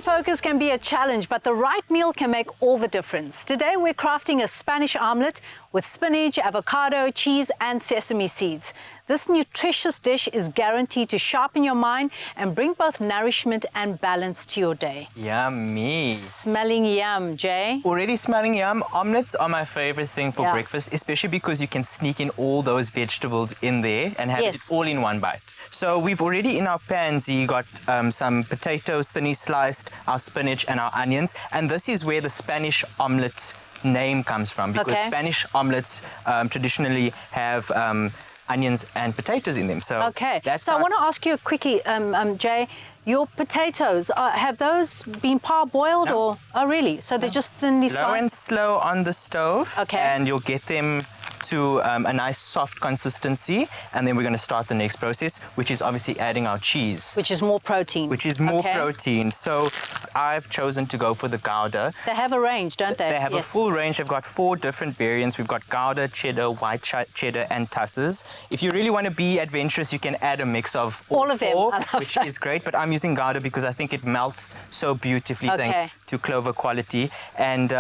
focus can be a challenge, but the right meal can make all the difference. Today we're crafting a Spanish omelette with spinach, avocado, cheese and sesame seeds. This nutritious dish is guaranteed to sharpen your mind and bring both nourishment and balance to your day. Yummy. Smelling yum, Jay. Already smelling yum. Omelets are my favorite thing for breakfast, especially because you can sneak in all those vegetables in there and have it all in one bite. So we've already in our pans got some potatoes thinly sliced, our spinach and our onions. And this is where the Spanish omelette name comes from, because Spanish omelettes traditionally have onions and potatoes in them. So I want to ask you quickly, Jay, your potatoes, have those been parboiled or? Oh, really? So they're just thinly sliced? Low and slow on the stove, and you'll get them to a nice soft consistency, and then we're going to start the next process, which is obviously adding our cheese. Which is more protein. Which is more protein. So I've chosen to go for the Gouda. They have a range, don't they? They have a full range. They've got 4 different variants. We've got Gouda, cheddar, white cheddar, and Tussers. If you really want to be adventurous, you can add a mix of all of 4, which is great. But I'm using Gouda because I think it melts so beautifully thanks to Clover quality. And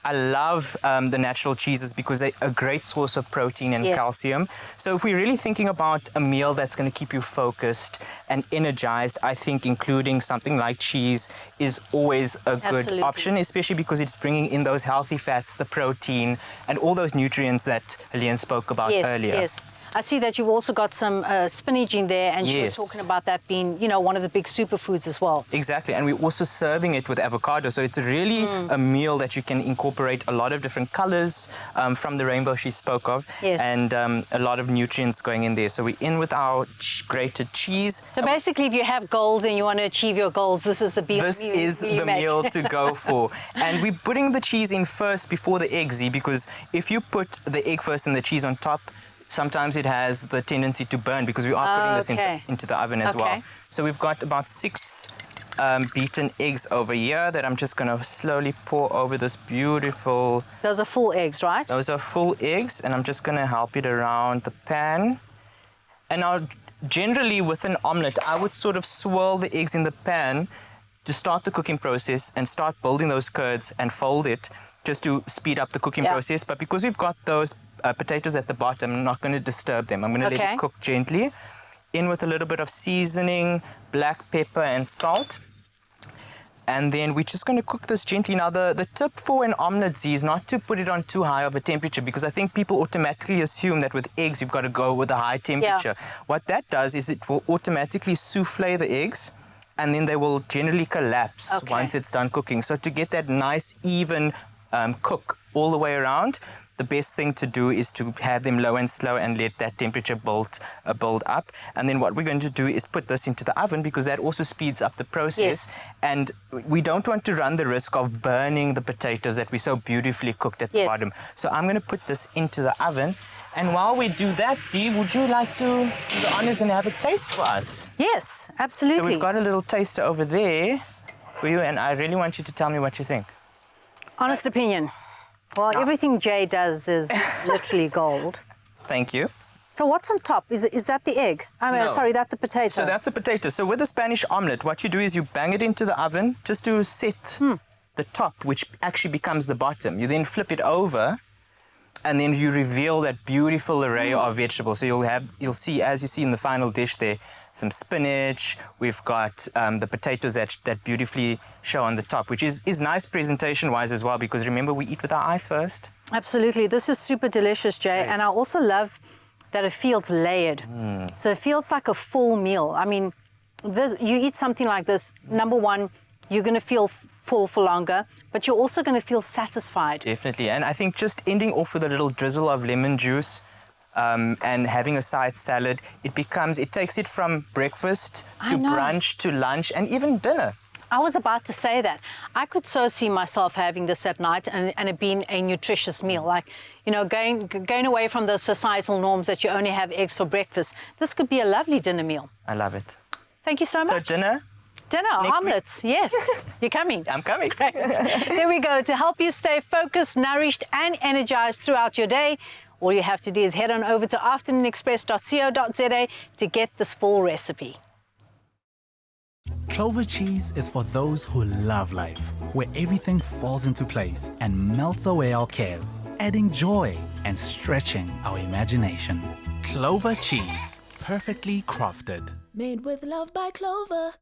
I love the natural cheeses because they're a great source of protein and calcium. So if we're really thinking about a meal that's going to keep you focused and energized, I think including something like cheese is always a good option, especially because it's bringing in those healthy fats, the protein, and all those nutrients that Leanne spoke about earlier. Yes. I see that you've also got some spinach in there, and she was talking about that being, you know, one of the big superfoods as well. Exactly, and we're also serving it with avocado, so it's really a meal that you can incorporate a lot of different colors from the rainbow she spoke of, and a lot of nutrients going in there. So we're in with our grated cheese. So basically, if you have goals and you want to achieve your goals, this is the meal. This is the meal to go for. And we're putting the cheese in first before the eggs, because if you put the egg first and the cheese on top, sometimes it has the tendency to burn because we are putting this into the oven as well. So we've got about 6 beaten eggs over here that I'm just going to slowly pour over this beautiful... Those are full eggs, right? Those are full eggs, and I'm just going to help it around the pan. And now, generally with an omelette, I would sort of swirl the eggs in the pan to start the cooking process and start building those curds and fold it just to speed up the cooking process. But because we've got those potatoes at the bottom, I'm not going to disturb them. I'm going to let it cook gently. In with a little bit of seasoning, black pepper and salt. And then we're just going to cook this gently. Now, the tip for an omelette is not to put it on too high of a temperature, because I think people automatically assume that with eggs, you've got to go with a high temperature. What that does is it will automatically souffle the eggs, and then they will generally collapse once it's done cooking. So to get that nice, even cook all the way around, the best thing to do is to have them low and slow and let that temperature build up. And then what we're going to do is put this into the oven, because that also speeds up the process. And we don't want to run the risk of burning the potatoes that we so beautifully cooked at the bottom. So I'm going to put this into the oven. And while we do that, Zee, would you like to do the honors and have a taste for us? Yes, absolutely. So we've got a little taster over there for you, and I really want you to tell me what you think. Honest opinion. Well, everything Jay does is literally gold. Thank you. So what's on top? Is that the egg? I mean, sorry, that's the potato. So that's the potato. So with the Spanish omelette, what you do is you bang it into the oven just to set the top, which actually becomes the bottom. You then flip it over, and then you reveal that beautiful array of vegetables. So you'll see, as you see in the final dish there, some spinach. We've got the potatoes that beautifully show on the top, which is nice presentation-wise as well, because remember, we eat with our eyes first. Absolutely. This is super delicious, Jay. And I also love that it feels layered. So it feels like a full meal. I mean, you eat something like this, number one, you're going to feel full for longer, but you're also going to feel satisfied. Definitely. And I think just ending off with a little drizzle of lemon juice and having a side salad, it takes it from breakfast to brunch to lunch and even dinner. I was about to say that. I could so see myself having this at night and it being a nutritious meal. Like, you know, going away from the societal norms that you only have eggs for breakfast. This could be a lovely dinner meal. I love it. Thank you so much. So dinner? Dinner, omelettes, yes. You're coming. I'm coming. Great. There we go. To help you stay focused, nourished and energized throughout your day, all you have to do is head on over to afternoonexpress.co.za to get this full recipe. Clover cheese is for those who love life, where everything falls into place and melts away our cares, adding joy and stretching our imagination. Clover cheese, perfectly crafted. Made with love by Clover.